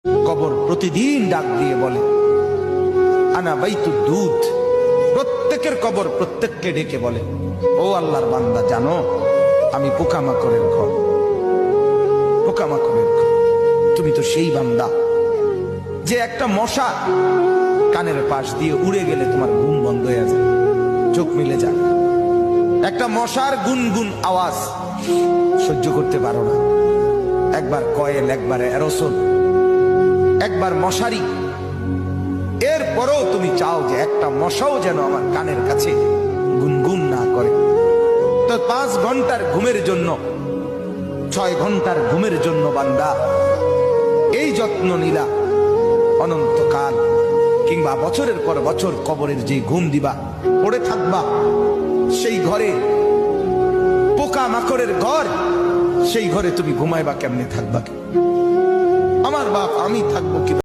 কবর প্রতিদিন ডাক দিয়ে বলে আনা বাইতুদ দুধ। প্রত্যেকের কবর প্রত্যেককে ডেকে বলে, ও আল্লাহর বান্দা, জানো আমি পোকামাকড়ের ঘর, পোকামাকড়ের ঘর। তুমি তো সেই বান্দা যে একটা মশা কানের পাশ দিয়ে উড়ে গেলে তোমার ঘুম বন্ধ হয়ে যায়, চোখ মিলে যায়। একটা মশার গুনগুন আওয়াজ সহ্য করতে পারো না। একবার কয়েল, একবার অ্যারোসোল, একবার মশারি, এরপরেও তুমি চাও যে একটা মশাও যেন আমার কানের কাছে গুনগুন না করে। তো 5 ঘন্টার ঘুমের জন্য, 6 ঘন্টার ঘুমের জন্য বান্দা এই যত্ন নিলা, অনন্তকাল কিংবা বছরের পর বছর কবরের যে ঘুম দিবা, পড়ে থাকবা সেই ঘরে, পোকা মাকড়ের ঘর, সেই ঘরে তুমি ঘুমাইবা কেমনে, থাকবা? আমার বাপ, আমি থাকবো কি?